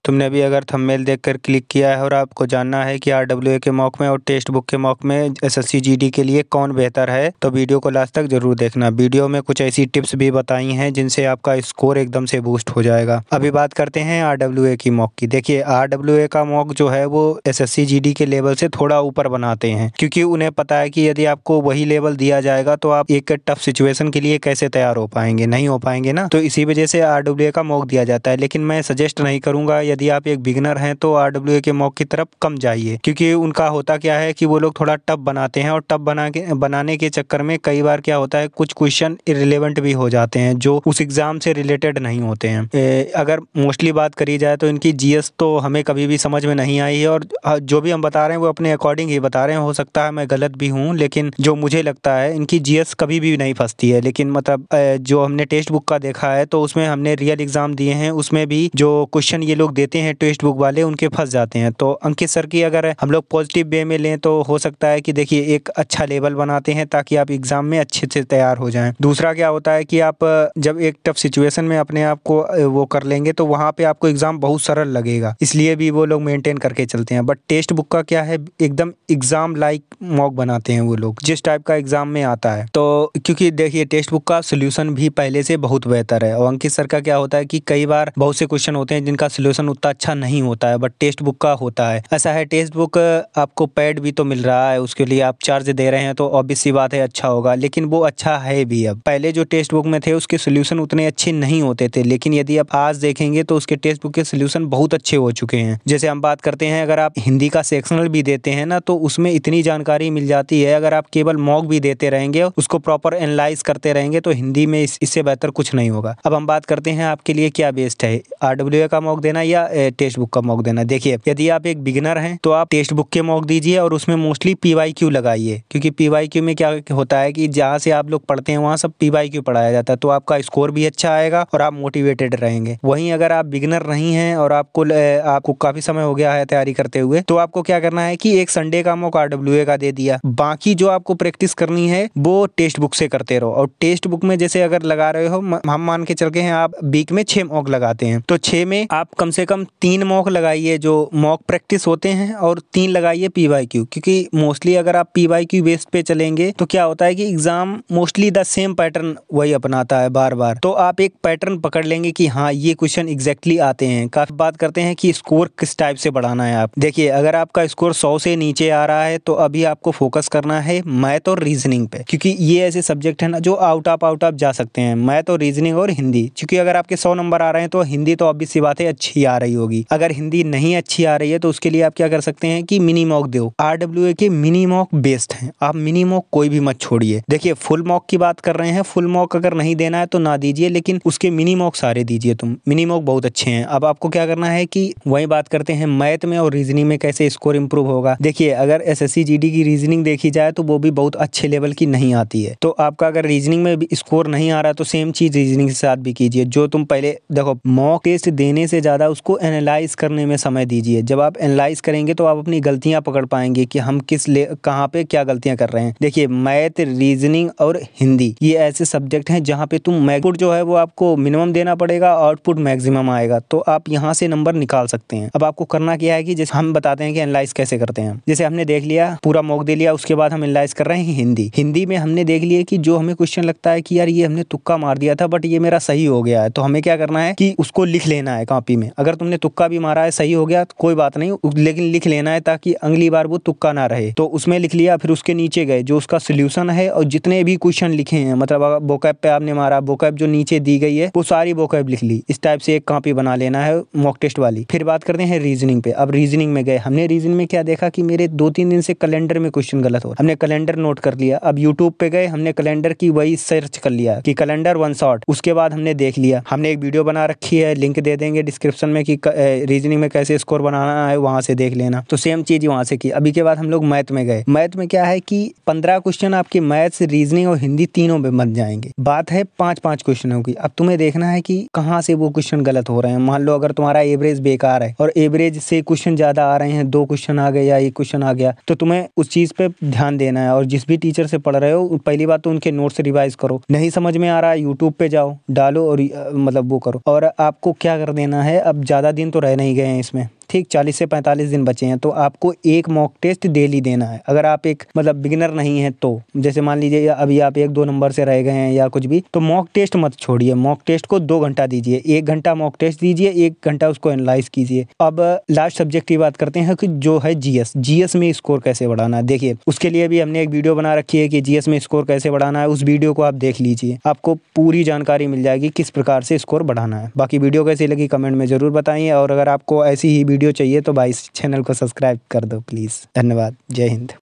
तुमने भी अगर थंबनेल देखकर क्लिक किया है और आपको जानना है कि आरडब्ल्यूए के मॉक में और टेक्स्ट बुक के मॉक में एसएससी जीडी के लिए कौन बेहतर है, तो वीडियो को लास्ट तक जरूर देखना। वीडियो में कुछ ऐसी टिप्स भी बताई हैं जिनसे आपका स्कोर एकदम से बूस्ट हो जाएगा। अभी बात करते हैं आरडब्ल्यूए की मॉक की। देखिए, आरडब्ल्यूए का मॉक जो है वो एसएससी जीडी के लेवल से थोड़ा ऊपर बनाते हैं, क्योंकि उन्हें पता है कि यदि आपको वही लेवल दिया जाएगा तो आप एक टफ सिचुएशन के लिए कैसे तैयार हो पाएंगे, नहीं हो पाएंगे ना। तो इसी वजह से आरडब्ल्यूए का मॉक दिया जाता है। लेकिन मैं सजेस्ट नहीं करूंगा, यदि आप एक बिगिनर हैं तो आरडब्ल्यूए के मॉक की तरफ कम जाइए, क्योंकि उनका होता क्या है कि वो लोग थोड़ा टफ बनाते हैं और टफ बनाने के चक्कर में कई बार क्या होता है, कुछ क्वेश्चन इररिलेवेंट भी हो जाते हैं जो उस एग्जाम से रिलेटेड नहीं होते हैं। अगर मोस्टली बात करी जाए तो इनकी जीएस तो हमें कभी भी समझ में नहीं आई है, और जो भी हम बता रहे हैं वो अपने अकॉर्डिंग ही बता रहे हैं। हो सकता है मैं गलत भी हूँ, लेकिन जो मुझे लगता है इनकी जीएस कभी भी नहीं फंसती है। लेकिन मतलब जो हमने टेक्स्ट बुक का देखा है तो उसमें हमने रियल एग्जाम दिए हैं, उसमें भी जो क्वेश्चन ये लोग देते हैं टेक्स्ट बुक वाले, उनके फंस जाते हैं। तो अंकित सर की अगर हम लोग पॉजिटिव वे में लें तो हो सकता है कि देखिए एक अच्छा लेवल बनाते हैं ताकि आप एग्जाम में अच्छे से तैयार हो जाएं। दूसरा क्या होता है कि आप जब एक टफ सिचुएशन में अपने आप को वो कर लेंगे तो वहाँ पे आपको एग्जाम बहुत सरल लगेगा, इसलिए भी वो लोग मेंटेन करके चलते हैं। बट टेक्स्ट बुक का क्या है, एकदम एग्जाम लाइक मॉक बनाते हैं वो लोग, जिस टाइप का एग्जाम में आता है। तो क्योंकि देखिए टेक्स्ट बुक का सोल्यूशन भी पहले से बहुत बेहतर है, और अंकित सर का क्या होता है कि कई बार बहुत से क्वेश्चन होते हैं जिनका सोल्यूशन उतना अच्छा नहीं होता है, बट टेक्स्ट बुक का होता है। ऐसा है, टेक्स्ट बुक आपको पैड भी तो मिल रहा है, उसके लिए आप चार्ज दे रहे हैं तो ऑब्वियस सी बात है अच्छा होगा, लेकिन वो अच्छा है भी। अब पहले जो टेक्स्ट बुक में थे उसके सोल्यूशन उतने अच्छे नहीं होते थे, लेकिन यदि आप आज देखेंगे तो उसके टेक्स्ट बुक के सोल्यूशन बहुत अच्छे हो चुके हैं। जैसे हम बात करते हैं, अगर आप हिंदी का सेक्शनल भी देते हैं ना तो उसमें इतनी जानकारी मिल जाती है। अगर आप केवल मॉक भी देते रहेंगे, उसको प्रॉपर एनालाइज करते रहेंगे, तो हिंदी में इससे बेहतर कुछ नहीं होगा। अब हम बात करते हैं आपके लिए क्या बेस्ट है, आरडब्ल्यूए का मॉक देना या टेक्स्ट बुक का मॉक देना। देखिए, यदि आप एक बिगिनर हैं तो आप टेक्स्ट बुक के मॉक दीजिए और उसमें मोस्टली पीवाईक्यू लगाइए, क्योंकि पीवाईक्यू में क्या होता है कि जहाँ से आप लोग पढ़ते हैं वहाँ सब पीवाईक्यू पढ़ाया जाता है, तो आपका स्कोर भी अच्छा आएगा और आप मोटिवेटेड रहेंगे। वहीं अगर आप बिगिनर नहीं हैं और आपको काफी समय हो गया है तैयारी करते हुए, तो आपको क्या करना है कि एक संडे का मॉक आरडब्ल्यूए का दे दिया, बाकी जो आपको प्रैक्टिस करनी है वो टेक्स्ट बुक से करते रहो। और टेक्स्ट बुक में जैसे अगर लगा रहे हो, हम मान के चल के हैं आप वीक में 6 मॉक लगाते हैं, तो 6 में आप कम से कम 3 मॉक लगाइए जो मॉक प्रैक्टिस होते हैं, और 3 लगाइए पीवाईक्यू, क्योंकि मोस्टली अगर आप पीवाईक्यू बेस्ड पे चलेंगे तो क्या होता है कि exam mostly the same pattern वही अपनाता है बार बार, तो आप एक पैटर्न पकड़ लेंगे कि हाँ ये क्वेश्चन एग्जैक्टली आते हैं। काफी बात करते हैं कि स्कोर किस टाइप से बढ़ाना है। आप देखिए, अगर आपका स्कोर 100 से नीचे आ रहा है तो अभी आपको फोकस करना है मैथ और रीजनिंग पे, क्योंकि ये ऐसे सब्जेक्ट है ना जो आउट ऑफ जा सकते हैं, मैथ और रीजनिंग और हिंदी। क्योंकि अगर आपके 100 नंबर आ रहे हैं तो हिंदी तो ऑब्वियस सी बात है अच्छी आ रही होगी। अगर हिंदी नहीं अच्छी आ रही है तो उसके लिए आप क्या कर सकते हैं कि मिनी मॉक दो। आरडब्ल्यूए के मिनी मॉक बेस्ट हैं, आप मिनी मॉक कोई भी मत छोड़िए। देखिए, फुल मॉक की बात कर रहे हैं, फुल मॉक अगर नहीं देना है तो ना दीजिए, लेकिन उसके मिनी मॉक सारे दीजिए। तुम मिनी मॉक बहुत अच्छे हैं। अब आपको क्या करना है कि वही बात करते हैं मैथ में और रीजनिंग में कैसे स्कोर इंप्रूव होगा। देखिए, अगर एसएससी जीडी की रीजनिंग देखी जाए तो वो भी बहुत अच्छे लेवल की नहीं आती है, तो आपका अगर रीजनिंग में भी स्कोर नहीं आ रहा तो सेम चीज रीजनिंग के साथ भी कीजिए। जो तुम पहले देखो, मॉक टेस्ट देने से ज्यादा उसको एनालाइज करने में समय दीजिए। जब आप एनालाइज करेंगे तो आप अपनी गलतियां पकड़ पाएंगे कि हम कहाँ पे क्या गलतियां कर रहे हैं। देखिए, मैथ, रीजनिंग और हिंदी ये ऐसे सब्जेक्ट हैं जहाँ पे तुम इनपुट जो है वो आपको मिनिमम देना पड़ेगा, आउटपुट मैक्सिमम आएगा, तो आप यहाँ से नंबर निकाल सकते हैं। अब आपको करना क्या है कि जैसे हम बताते हैं कि एनालाइज कैसे करते हैं। जैसे हमने देख लिया, पूरा मॉक दे लिया, उसके बाद हम एनालाइज कर रहे हैं हिंदी में हमने देख लिया कि जो हमें क्वेश्चन लगता है कि यार ये हमने तुक्का मार दिया था बट ये मेरा सही हो गया है, तो हमें क्या करना है कि उसको लिख लेना है कॉपी में। अगर तुमने तुक्का भी मारा है, सही हो गया तो कोई बात नहीं, लेकिन लिख लेना है ताकि अगली बार वो तुक्का ना रहे। तो उसमें लिख लिया, फिर उसके नीचे गए जो उसका सोल्यूशन है और जितने भी क्वेश्चन लिखे हैं, मतलब वोकैब पे आपने मारा, वोकैब जो नीचे दी गई है वो सारी वोकैब लिख ली। इस टाइप से एक कॉपी बना लेना है मॉक टेस्ट वाली। फिर बात करते हैं रीजनिंग पे। अब रीजनिंग में गए, हमने रीजनिंग में क्या देखा कि मेरे 2-3 दिन से कैलेंडर में क्वेश्चन गलत हो, हमने कैलेंडर नोट कर लिया। अब यूट्यूब पे गए, हमने कैलेंडर की वही सर्च कर लिया कि कैलेंडर वन शॉट, उसके बाद हमने देख लिया। हमने एक वीडियो बना रखी है, लिंक दे देंगे डिस्क्रिप्शन में कि रीजनिंग में कैसे स्कोर बनाना है, वहां से देख लेना। तो सेम चीज वहां से की। अभी के बाद हम लोग मैथ में गए। मैथ में क्या है कि 15 क्वेश्चन आपके मैथ्स, रीजनिंग और हिंदी तीनों में बन जाएंगे। बात है 5-5 क्वेश्चनों की। अब तुम्हें देखना है कि कहाँ से वो क्वेश्चन गलत हो रहे हैं। मान लो अगर तुम्हारा एवरेज बेकार है और एवरेज से क्वेश्चन ज्यादा आ रहे हैं, 2 क्वेश्चन आ गए या 1 क्वेश्चन आ गया, तो तुम्हें उस चीज पे ध्यान देना है। और जिस भी टीचर से पढ़ रहे हो, पहली बात तो उनके नोट्स रिवाइज करो। नहीं समझ में आ रहा है, यूट्यूब पे जाओ, डालो और मतलब वो करो। और आपको क्या कर देना है, अब ज़्यादा दिन तो रह नहीं गए हैं इसमें, ठीक 40 से 45 दिन बचे हैं। तो आपको एक मॉक टेस्ट डेली देना है। अगर आप एक मतलब बिगिनर नहीं है तो, जैसे मान लीजिए अभी आप 1-2 नंबर से रह गए हैं या कुछ भी, तो मॉक टेस्ट मत छोड़िए। मॉक टेस्ट को 2 घंटा दीजिए, 1 घंटा मॉक टेस्ट दीजिए, 1 घंटा उसको एनालाइज कीजिए। अब लास्ट सब्जेक्ट की बात करते हैं कि जो है जीएस में स्कोर कैसे बढ़ाना है। देखिए उसके लिए भी हमने एक वीडियो बना रखी है कि जीएस में स्कोर कैसे बढ़ाना है। उस वीडियो को आप देख लीजिए, आपको पूरी जानकारी मिल जाएगी किस प्रकार से स्कोर बढ़ाना है। बाकी वीडियो कैसी लगी कमेंट में ज़रूर बताइए, और अगर आपको ऐसी ही वीडियो चाहिए तो भाई इस चैनल को सब्सक्राइब कर दो प्लीज़। धन्यवाद। जय हिंद।